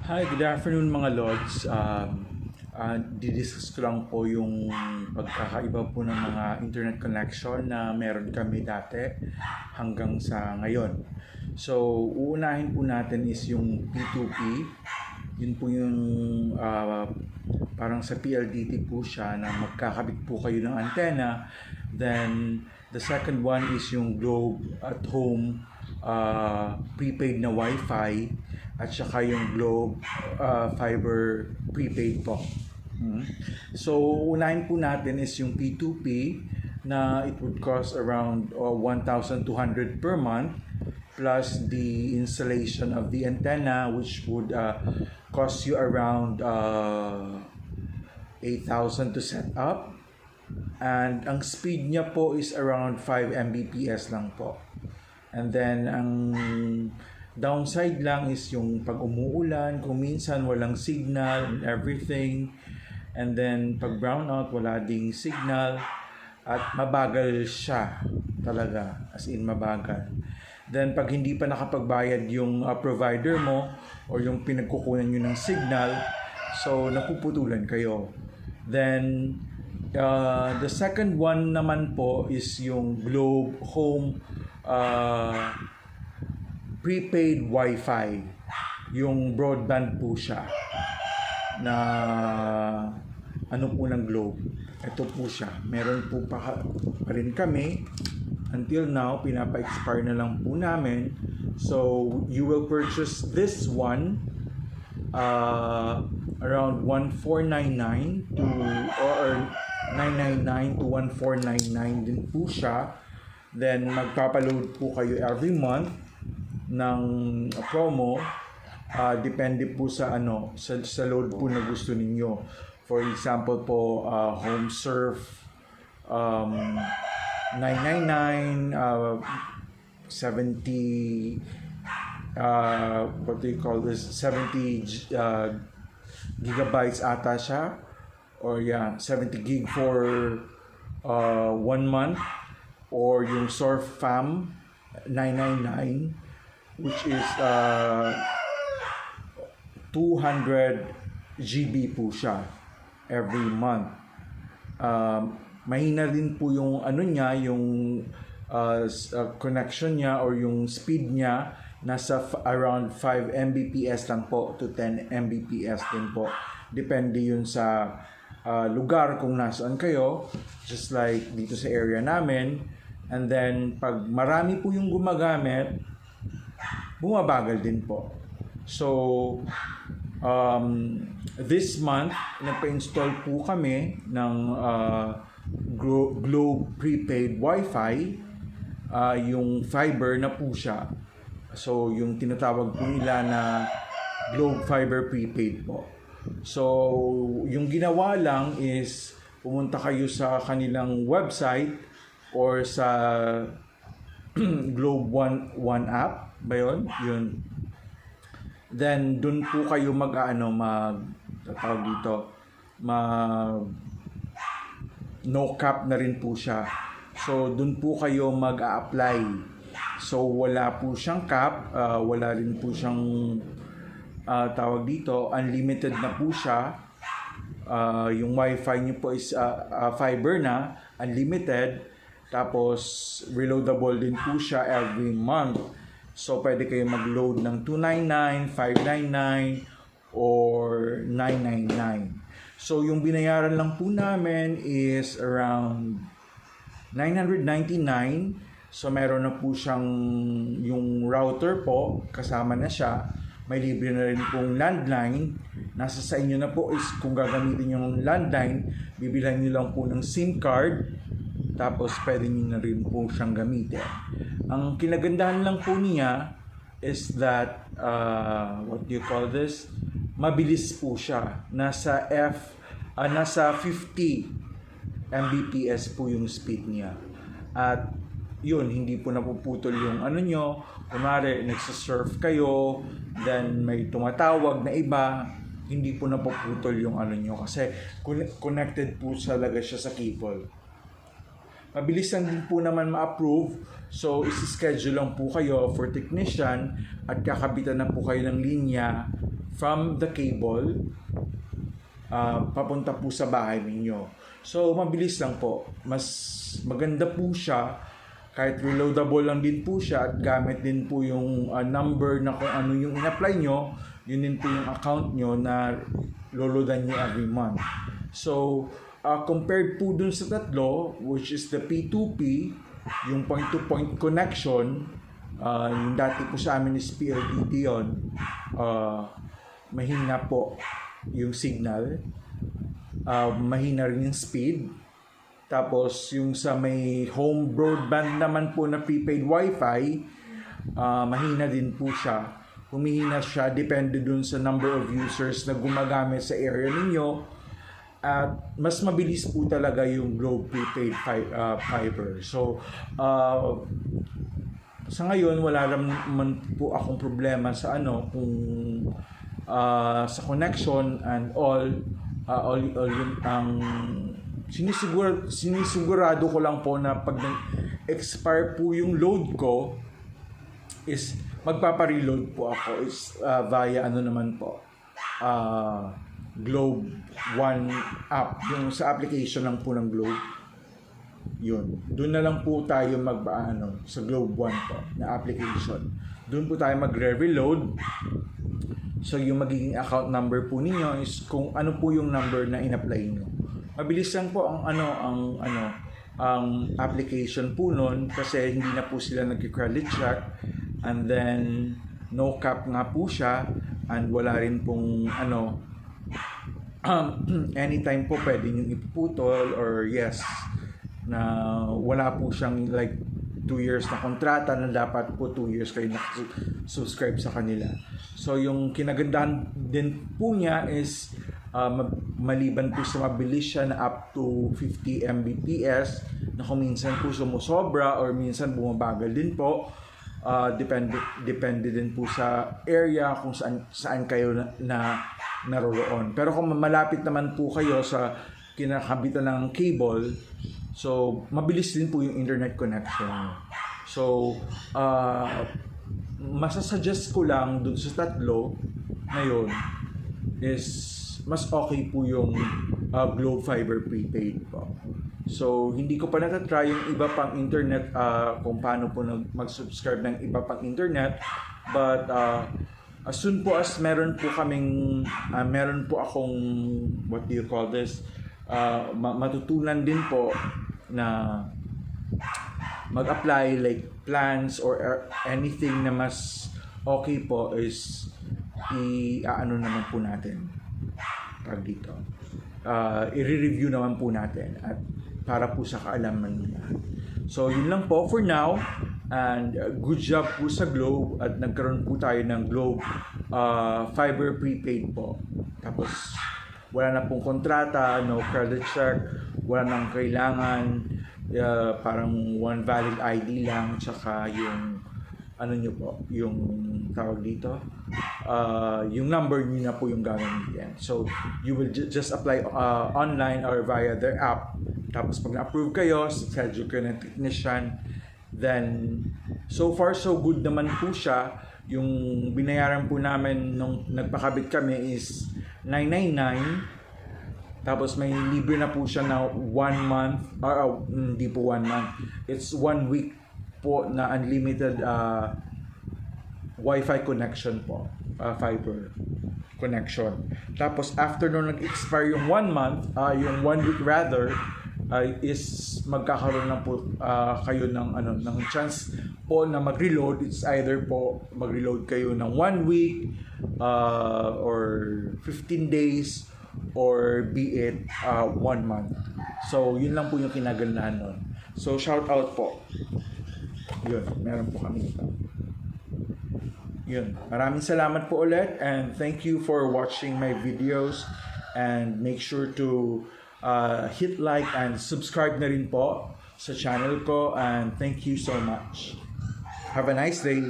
Hi, good afternoon mga Lods. Didiscuss ko lang po yung pagkakaiba po ng mga internet connection na meron kami dati hanggang sa ngayon. So, uunahin po natin is yung P2P. Yun po yung parang sa PLDT po siya na magkakabit po kayo ng antenna. Then, the second one is yung Globe at Home prepaid na Wi-Fi at saka yung Globe Fiber prepaid po. So, unahin po natin is yung P2P na it would cost around 1,200 per month plus the installation of the antenna which would cost you around 8,000 to set up. And ang speed niya po is around 5 Mbps lang po. And then, ang downside lang is yung pag umuulan, kung minsan walang signal and everything. And then, pag brownout, wala ding signal. At mabagal siya talaga, as in mabagal. Then, pag hindi pa nakapagbayad yung provider mo or yung pinagkukunan nyo ng signal, so napuputulan kayo. Then, the second one naman po is yung Globe Home prepaid Wi-Fi. Yung broadband po siya na ano po ng Globe. Ito po siya. Meron po pa rin kami. Until now, pinapa-expire na lang po namin. So, you will purchase this one around 1,499 to or 999 to 1,499 din po siya. Then, magpapaload po kayo every month ng promo. Depende po sa sa load po na gusto ninyo. For example po, home surf 999, 70 what do you call this, 70 gigabytes ata siya, or 70 gig for 1 month, or yung surf fam 999 which is 200 GB po siya every month. Mahina din po yung yung connection niya or yung speed niya, nasa around 5 Mbps lang po to 10 Mbps din po. Depende yun sa lugar kung nasaan kayo, just like dito sa area namin. And then, pag marami po yung gumagamit, bumabagal din po. So, this month, nagpa-install po kami ng Globe prepaid Wi-Fi, yung fiber na po siya. So, yung tinatawag po nila na Globe Fiber prepaid po. So, yung ginawa lang is pumunta kayo sa kanilang website or sa Globe One app ba yun? Yun. Then, dun po kayo tawag dito, no cap na rin po siya. So, dun po kayo mag-a-apply. So, wala po siyang cap, wala rin po siyang tawag dito, unlimited na po siya. Yung wifi niyo po is fiber na, unlimited. Tapos, reloadable din po siya every month. So, pwede kayo mag-load ng 299, 599, or 999. So, yung binayaran lang po namin is around 999. So, meron na po siyang yung router po, kasama na siya. May libre na rin pong landline. Nasa sa inyo na po is kung gagamitin yung landline, bibilhan nyo lang po ng SIM card. Tapos, pwede nyo na rin po siyang gamitin. Ang kinagandahan lang po niya is that, what do you call this? Mabilis po siya. Nasa 50 Mbps po yung speed niya. At yun, hindi po napuputol yung nyo. Kunwari, nagsasurf kayo, then may tumatawag na iba, hindi po napuputol yung nyo. Kasi connected po talaga siya sa cable. Mabilis lang din po naman ma-approve. So, isi-schedule lang po kayo for technician at kakabitan na po kayo ng linya from the cable papunta po sa bahay ninyo. So, mabilis lang po. Mas maganda po siya kahit reloadable lang din po siya at gamit din po yung number na kung ano yung in-apply nyo, yun din po yung account nyo na loloadan nyo every month. So, compared po dun sa tatlo, which is the P2P, yung point-to-point connection, yung dati po sa amin is PLDT yun, mahina po yung signal, mahina rin yung speed. Tapos yung sa may home broadband naman po na prepaid wifi, mahina din po siya. Humihina siya, depende dun sa number of users na gumagamit sa area ninyo. At mas mabilis po talaga yung Globe prepaid fiber. So, sa ngayon wala naman po akong problema sa kung sa connection and all yun ang sinisigurado ko lang po na pag expire po yung load ko is magpapa-reload po ako is via naman po Globe One app, yung sa application lang po ng Globe. Yun, doon na lang po tayo sa Globe One po na application. Doon po tayo magre-reload. So yung magiging account number po ninyo is kung ano po yung number na in-apply nyo. Mabilis lang po ang application po nun kasi hindi na po sila nag-credit check, and then no cap nga po siya, and wala rin pong anytime po pwede yung ipuputol or yes na wala po siyang like 2 years na kontrata na dapat po 2 years kayo subscribe sa kanila. So yung kinagandahan din po niya is maliban po sa mabilis siya na up to 50 Mbps na kung minsan po sumusobra or minsan bumabagal din po, depende din po sa area kung saan kayo na naroroon. Pero kung malapit naman po kayo sa kinakabitan ng cable, so mabilis din po yung internet connection. So masasuggest ko lang dun sa tatlo na yun is mas okay po yung Globe Fiber Prepaid po. So hindi ko pa natatry yung iba pang internet kung paano po mag-subscribe ng iba pang internet, but as soon po as meron po akong what do you call this, matutunan din po na mag-apply like plans or anything na mas okay po is naman po natin dito. I-review naman po natin at para po sa kaalaman nila. So yun lang po for now, and good job po sa Globe at nagkaroon po tayo ng Globe Fiber Prepaid po. Tapos wala na pong kontrata, no credit check, wala nang kailangan, parang one valid ID lang, tsaka yung nyo po, yung tawag dito, yung number nyo na po yung gagamitin. So you will just apply online or via their app. Tapos pag na-approve kayo, schedule kayo ng technician, then so far so good naman po siya. Yung binayaran po namin nung nagpakabit kami is $999. Tapos may libre na po siya na 1 month, hindi po 1 month, it's 1 week po na unlimited Wi-Fi connection po, fiber connection. Tapos after nung nag-expire yung 1 month, yung 1 week rather, is magkakaroon na po kayo ng chance po na mag-reload. It's either po mag-reload kayo ng 1 week or 15 days or be it 1 month. So yun lang po yung kinagandahan nun. So shout out po. Yun, meron po kami ito. Yun, maraming salamat po ulit, and thank you for watching my videos, and make sure to hit like and subscribe na rin po sa channel ko, and thank you so much. Have a nice day.